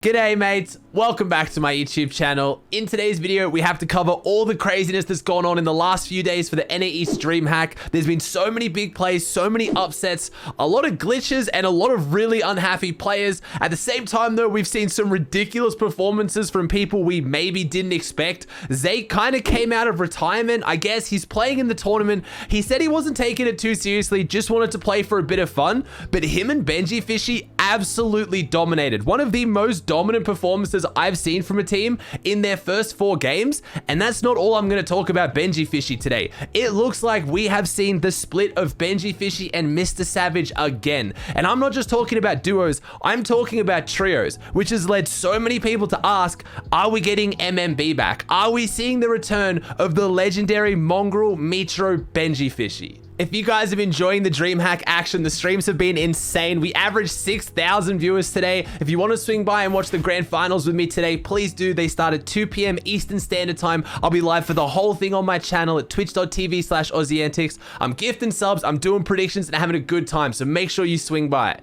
G'day mates, welcome back to my YouTube channel. In today's video, we have to cover all the craziness that's gone on in the last few days for the NA East DreamHack. There's been so many big plays, so many upsets, a lot of glitches, and a lot of really unhappy players. At the same time though, we've seen some ridiculous performances from people we maybe didn't expect. Zayt kind of came out of retirement. I guess he's playing in the tournament. He said he wasn't taking it too seriously, just wanted to play for a bit of fun. But him and Benjyfishy absolutely dominated. One of the most dominant performances I've seen from a team in their first 4 games. And that's not all I'm going to talk about Benjyfishy today. It looks like we have seen the split of Benjyfishy and Mr. Savage again. And I'm not just talking about duos, I'm talking about trios, which has led so many people to ask, are we getting MMB back? Are we seeing the return of the legendary Mongraal, Mitr0, Benjyfishy? If you guys have been enjoying the DreamHack action, the streams have been insane. We averaged 6,000 viewers today. If you want to swing by and watch the grand finals with me today, please do. They start at 2 p.m. Eastern Standard Time. I'll be live for the whole thing on my channel at twitch.tv/Aussie Antics. I'm gifting subs, I'm doing predictions, and having a good time, so make sure you swing by.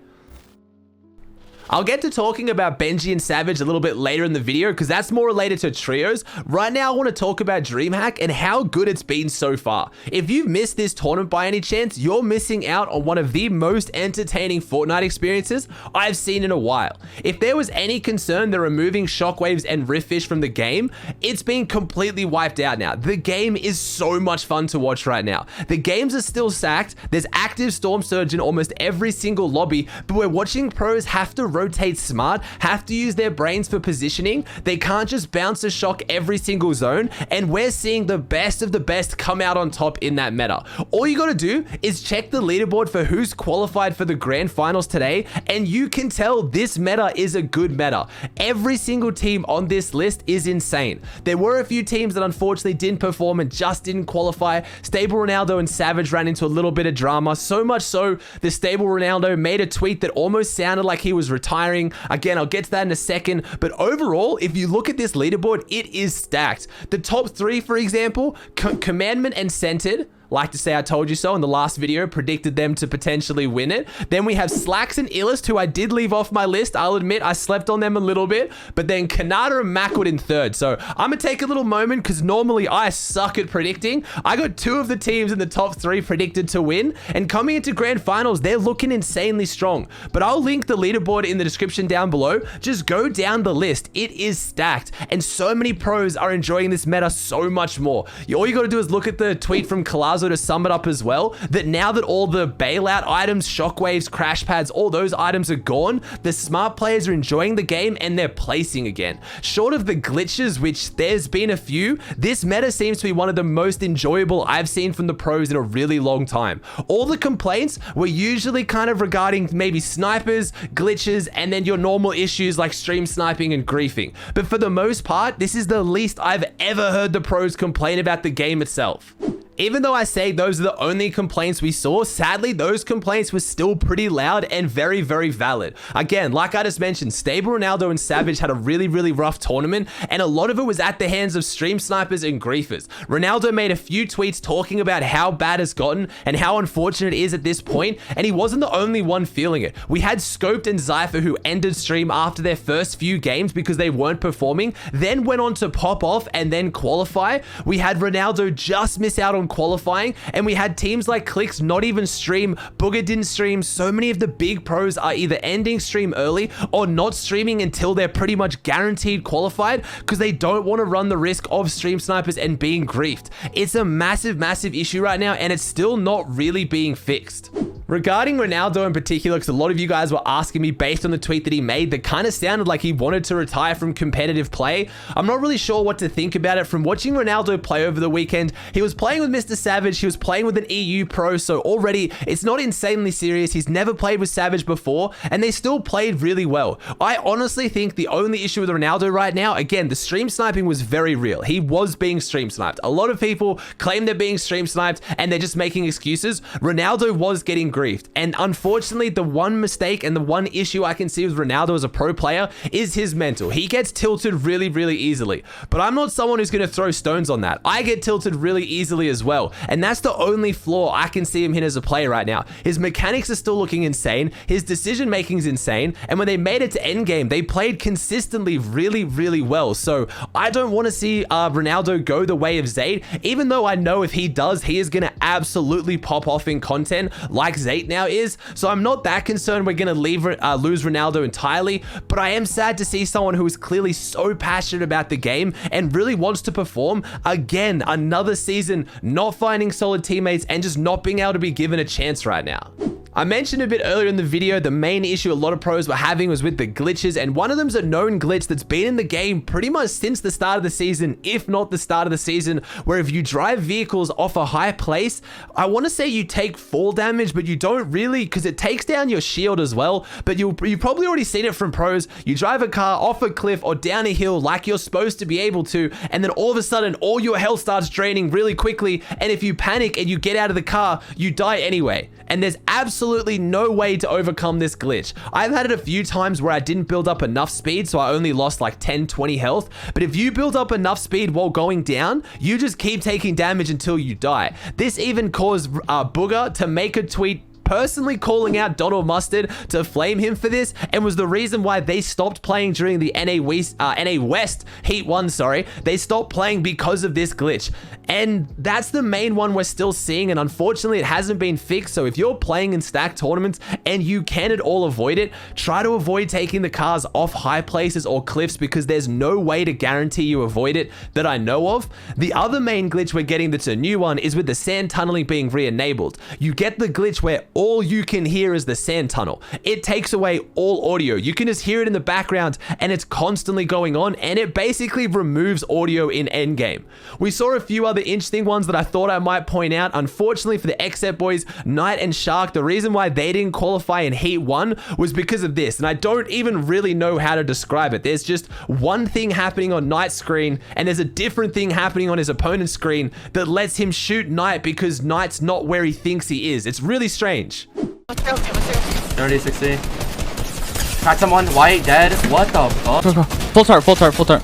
I'll get to talking about Benjy and Savage a little bit later in the video because that's more related to trios. Right now, I want to talk about DreamHack and how good it's been so far. If you've missed this tournament by any chance, you're missing out on one of the most entertaining Fortnite experiences I've seen in a while. If there was any concern they're removing shockwaves and riftfish from the game, it's been completely wiped out now. The game is so much fun to watch right now. The games are still sacked. There's active storm surge in almost every single lobby, but we're watching pros have to rotate smart, have to use their brains for positioning. They can't just bounce a shock every single zone, and we're seeing the best of the best come out on top in that meta. All you gotta do is check the leaderboard for who's qualified for the grand finals today, and you can tell this meta is a good meta. Every single team on this list is insane. There were a few teams that unfortunately didn't perform and just didn't qualify. Stable Ronaldo and Savage ran into a little bit of drama, so much so the Stable Ronaldo made a tweet that almost sounded like he was retiring. Again, I'll get to that in a second, but overall, if you look at this leaderboard, it is stacked. The top 3, for example, Commandment and Centered, like to say I told you so in the last video, predicted them to potentially win it. Then we have Slacks and Illest, who I did leave off my list. I'll admit I slept on them a little bit, but then Kanata and Macwood in 3rd. So I'm gonna take a little moment because normally I suck at predicting. I got 2 of the teams in the top 3 predicted to win, and coming into grand finals, they're looking insanely strong. But I'll link the leaderboard in the description down below. Just go down the list. It is stacked, and so many pros are enjoying this meta so much more. All you gotta do is look at the tweet from Kalaz to sum it up as well, that now that all the bailout items, shockwaves, crash pads, all those items are gone, the smart players are enjoying the game and they're placing again. Short of the glitches, which there's been a few, this meta seems to be one of the most enjoyable I've seen from the pros in a really long time. All the complaints were usually kind of regarding maybe snipers, glitches, and then your normal issues like stream sniping and griefing. But for the most part, this is the least I've ever heard the pros complain about the game itself. Even though I say those are the only complaints we saw, sadly, those complaints were still pretty loud and very, very valid. Again, like I just mentioned, Stable Ronaldo and Savage had a really, really rough tournament, and a lot of it was at the hands of stream snipers and griefers. Ronaldo made a few tweets talking about how bad it's gotten and how unfortunate it is at this point, and he wasn't the only one feeling it. We had Scoped and Zypher who ended stream after their first few games because they weren't performing, then went on to pop off and then qualify. We had Ronaldo just miss out on qualifying, and we had teams like Clicks not even stream. Booger didn't stream. So many of the big pros are either ending stream early or not streaming until they're pretty much guaranteed qualified because they don't want to run the risk of stream snipers and being griefed. It's a massive, massive issue right now, and it's still not really being fixed. Regarding Ronaldo in particular, because a lot of you guys were asking me based on the tweet that he made that kind of sounded like he wanted to retire from competitive play. I'm not really sure what to think about it. From watching Ronaldo play over the weekend, he was playing with Mr. Savage, he was playing with an EU pro, so already it's not insanely serious. He's never played with Savage before, and they still played really well. I honestly think the only issue with Ronaldo right now, again, the stream sniping was very real. He was being stream sniped. A lot of people claim they're being stream sniped and they're just making excuses. Ronaldo was getting griefed. And unfortunately, the one mistake and the one issue I can see with Ronaldo as a pro player is his mental. He gets tilted really, really easily. But I'm not someone who's going to throw stones on that. I get tilted really easily as well. And that's the only flaw I can see him in as a player right now. His mechanics are still looking insane. His decision making is insane. And when they made it to endgame, they played consistently really, really well. So I don't want to see Ronaldo go the way of Zayt, even though I know if he does, he is going to absolutely pop off in content like Zayt now is. So I'm not that concerned we're going to lose Ronaldo entirely, but I am sad to see someone who is clearly so passionate about the game and really wants to perform again another season not finding solid teammates and just not being able to be given a chance right now. I mentioned a bit earlier in the video, the main issue a lot of pros were having was with the glitches, and one of them's a known glitch that's been in the game pretty much since the start of the season, if not the start of the season, where if you drive vehicles off a high place, I want to say you take fall damage, but you don't really, because it takes down your shield as well. But you've probably already seen it from pros. You drive a car off a cliff or down a hill like you're supposed to be able to, and then all of a sudden all your health starts draining really quickly, and if you panic and you get out of the car, you die anyway. And there's absolutely no way to overcome this glitch. I've had it a few times where I didn't build up enough speed, so I only lost like 10, 20 health. But if you build up enough speed while going down, you just keep taking damage until you die. This even caused Booger to make a tweet personally calling out Donald Mustard to flame him for this, and was the reason why they stopped playing during the NA West Heat 1, sorry. They stopped playing because of this glitch. And that's the main one we're still seeing, and unfortunately it hasn't been fixed. So if you're playing in stacked tournaments and you can at all avoid it, try to avoid taking the cars off high places or cliffs, because there's no way to guarantee you avoid it that I know of. The other main glitch we're getting that's a new one is with the sand tunneling being re-enabled. You get the glitch where all you can hear is the sand tunnel. It takes away all audio. You can just hear it in the background and it's constantly going on, and it basically removes audio in endgame. We saw a few other interesting ones that I thought I might point out. Unfortunately for the XZ boys, Knight and Shark, the reason why they didn't qualify in Heat 1 was because of this, and I don't even really know how to describe it. There's just one thing happening on Knight's screen and there's a different thing happening on his opponent's screen that lets him shoot Knight because Knight's not where he thinks he is. It's really strange. 30, 60. Cracked someone, white, dead. What the fuck? Full tart, full tart, full tart.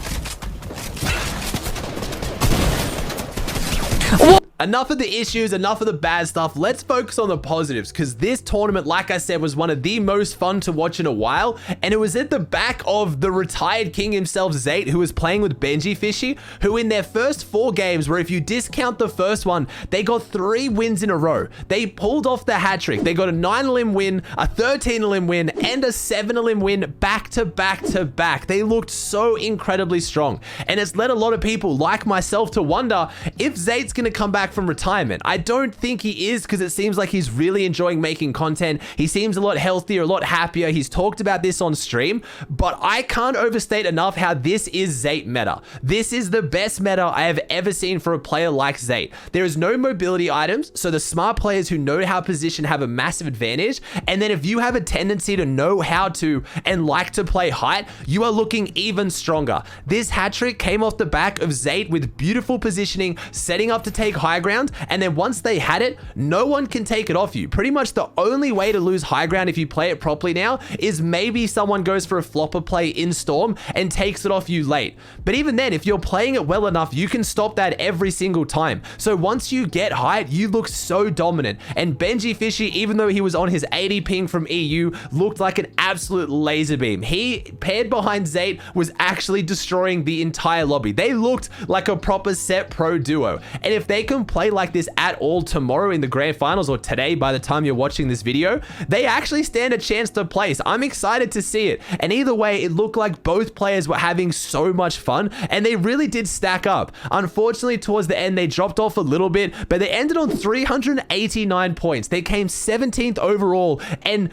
Enough of the issues, enough of the bad stuff. Let's focus on the positives, because this tournament, like I said, was one of the most fun to watch in a while, and it was at the back of the retired king himself, Zayt, who was playing with Benjyfishy, who in their first 4 games, where if you discount the first one, they got 3 wins in a row. They pulled off the hat trick. They got a 9-elim win, a 13-elim win, and a 7-elim win back to back to back. They looked so incredibly strong, and it's led a lot of people like myself to wonder if Zayt's going to come back from retirement. I don't think he is, because it seems like he's really enjoying making content. He seems a lot healthier, a lot happier. He's talked about this on stream, but I can't overstate enough how this is Zayt meta. This is the best meta I have ever seen for a player like Zayt. There is no mobility items, so the smart players who know how to position have a massive advantage, and then if you have a tendency to know how to and like to play height, you are looking even stronger. This hat trick came off the back of Zayt with beautiful positioning, setting up to take high ground, and then once they had it, no one can take it off you. Pretty much the only way to lose high ground if you play it properly now is maybe someone goes for a flopper play in Storm and takes it off you late. But even then, if you're playing it well enough, you can stop that every single time. So once you get height, you look so dominant. And Benjyfishy, even though he was on his 80 ping from EU, looked like an absolute laser beam. He, paired behind Zayt, was actually destroying the entire lobby. They looked like a proper set pro duo. And if they can play like this at all tomorrow in the grand finals, or today by the time you're watching this video, they actually stand a chance to place. I'm excited to see it. And either way, it looked like both players were having so much fun, and they really did stack up. Unfortunately, towards the end, they dropped off a little bit, but they ended on 389 points. They came 17th overall, and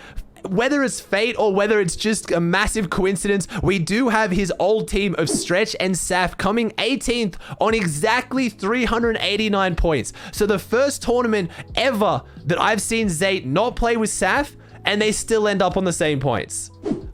whether it's fate or whether it's just a massive coincidence, we do have his old team of Stretch and Saf coming 18th on exactly 389 points. So the first tournament ever that I've seen Zayt not play with Saf, and they still end up on the same points.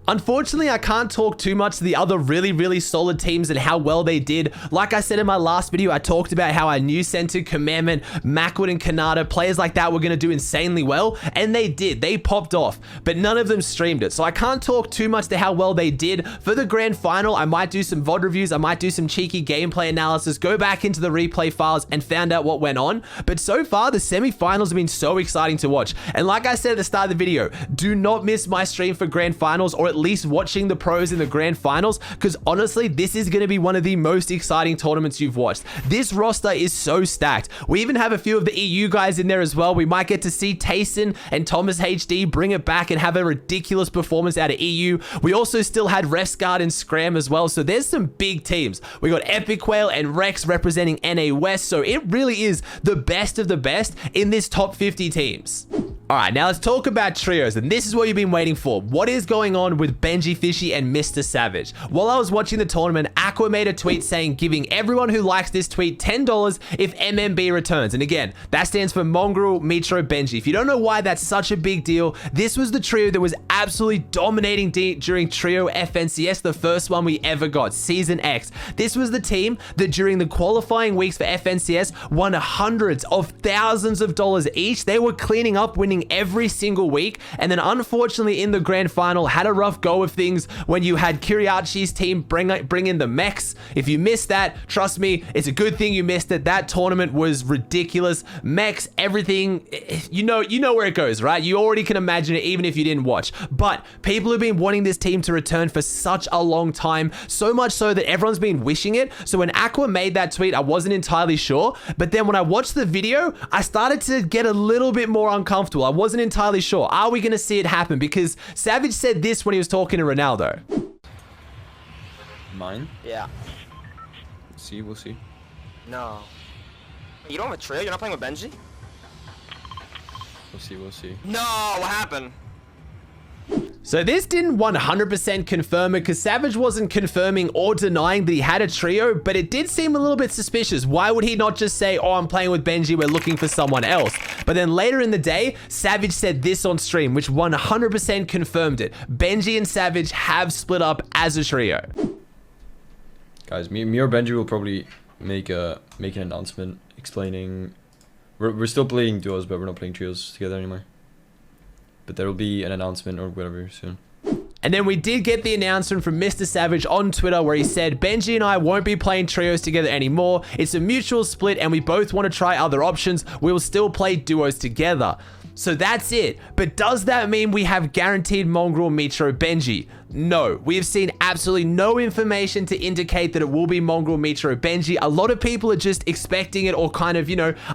Unfortunately, I can't talk too much to the other really solid teams and how well they did. Like I said in my last video, I talked about how I knew Center, Commandment, Macwood, and Kanata, players like that were going to do insanely well, and they did. They popped off, but none of them streamed it. So I can't talk too much to how well they did. For the grand final, I might do some VOD reviews, I might do some cheeky gameplay analysis, go back into the replay files and find out what went on. But so far, the semi-finals have been so exciting to watch. And like I said at the start of the video, do not miss my stream for grand finals, or at least watching the pros in the grand finals, because honestly, this is going to be one of the most exciting tournaments you've watched. This roster is so stacked. We even have a few of the EU guys in there as well. We might get to see Tayson and Thomas HD bring it back and have a ridiculous performance out of EU. We also still had Refsguard and Scram as well, so there's some big teams. We got Epic Whale and Rex representing NA West, so it really is the best of the best in this top 50 teams. All right, now let's talk about trios, and this is what you've been waiting for. What is going on with Benjyfishy and Mr. Savage? While I was watching the tournament, Aqua made a tweet saying giving everyone who likes this tweet $10 if MMB returns. And again, that stands for Mongraal, Mitr0, Benjy. If you don't know why that's such a big deal, this was the trio that was absolutely dominating during Trio FNCS, the first one we ever got, Season X. This was the team that during the qualifying weeks for FNCS won hundreds of thousands of dollars each. They were cleaning up, winning every single week, and then unfortunately in the grand final had a rough go of things when you had Kiriachi's team bring in the mechs. If you missed that, trust me, it's a good thing you missed it. That tournament was ridiculous. Mechs, everything, you know where it goes, right? You already can imagine it even if you didn't watch. But people have been wanting this team to return for such a long time, so much so that everyone's been wishing it. So when Aqua made that tweet, I wasn't entirely sure, but then when I watched the video, I started to get a little bit more uncomfortable. I wasn't entirely sure. Are we going to see it happen? Because Savage said this when he was talking to Ronaldo. Mine? Yeah. We'll see. No. You don't have a trio? You're not playing with Benjy? We'll see. No, what happened? So this didn't 100% confirm it, because Savage wasn't confirming or denying that he had a trio, but it did seem a little bit suspicious. Why would he not just say, oh, I'm playing with Benjy, we're looking for someone else? But then later in the day, Savage said this on stream, which 100% confirmed it. Benjy and Savage have split up as a trio. Guys, me or Benjy will probably make an announcement explaining we're still playing duos, but we're not playing trios together anymore. But there will be an announcement or whatever soon. And then we did get the announcement from Mr. Savage on Twitter where he said, Benjy and I won't be playing trios together anymore. It's a mutual split and we both want to try other options. We will still play duos together. So that's it. But does that mean we have guaranteed Mongraal, Mitr0, Benjy? No, we have seen absolutely no information to indicate that it will be Mongraal, Mitr0, Benjy. A lot of people are just expecting it or kind of,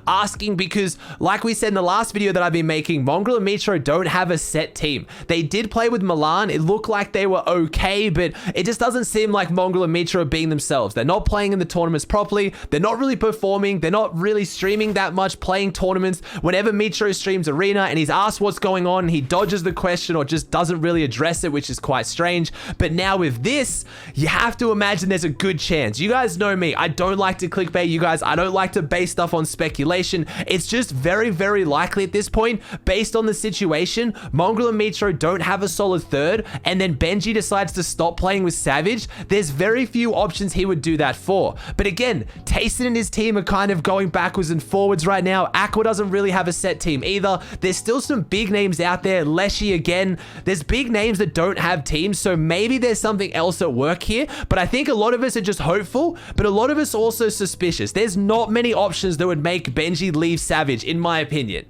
asking because like we said in the last video that I've been making, Mongraal and Mitr0 don't have a set team. They did play with Milan. It looked like they were okay, but it just doesn't seem like Mongraal and Mitr0 are being themselves. They're not playing in the tournaments properly. They're not really performing. They're not really streaming that much, playing tournaments. Whenever Mitr0 streams Arena and he's asked what's going on, he dodges the question or just doesn't really address it, which is quite strange. But now with this, you have to imagine there's a good chance. You guys know me. I don't like to clickbait you guys. I don't like to base stuff on speculation. It's just very likely at this point, based on the situation, Mongraal and Mitr0 don't have a solid third, and then Benjy decides to stop playing with Savage. There's very few options he would do that for. But again, Tayson and his team are kind of going backwards and forwards right now. Aqua doesn't really have a set team either. There's still some big names out there. Leshy again. There's big names that don't have teams, so maybe there's something else at work here. But I think a lot of us are just hopeful, but a lot of us also suspicious. There's not many options that would make Benjy leave Savage, in my opinion.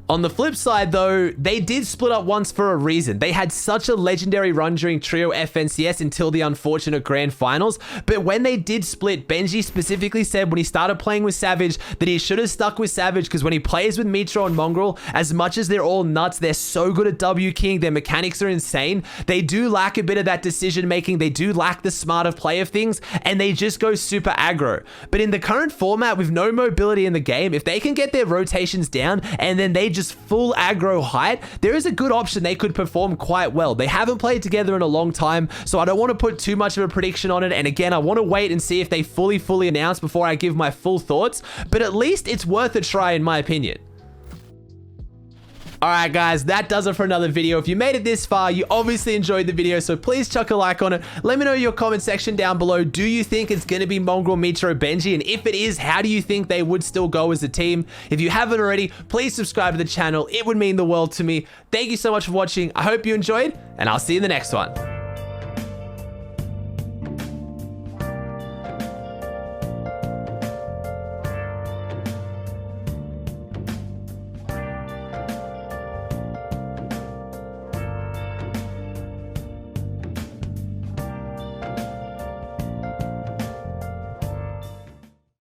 On the flip side, though, they did split up once for a reason. They had such a legendary run during Trio FNCS until the unfortunate grand finals. But when they did split, Benjy specifically said when he started playing with Savage that he should have stuck with Savage because when he plays with Mitr0 and Mongraal, as much as they're all nuts, they're so good at W King, their mechanics are insane. They do lack a bit of that decision making. They do lack the smart of play of things, and they just go super aggro. But in the current format with no mobility in the game, if they can get their rotations down and then they just full aggro height, there is a good option they could perform quite well. They haven't played together in a long time, so I don't want to put too much of a prediction on it. And again, I want to wait and see if they fully announce before I give my full thoughts, but at least it's worth a try in my opinion. All right, guys, that does it for another video. If you made it this far, you obviously enjoyed the video, so please chuck a like on it. Let me know in your comment section down below. Do you think it's going to be Mongraal, Mitr0, Benjy? And if it is, how do you think they would still go as a team? If you haven't already, please subscribe to the channel. It would mean the world to me. Thank you so much for watching. I hope you enjoyed, and I'll see you in the next one.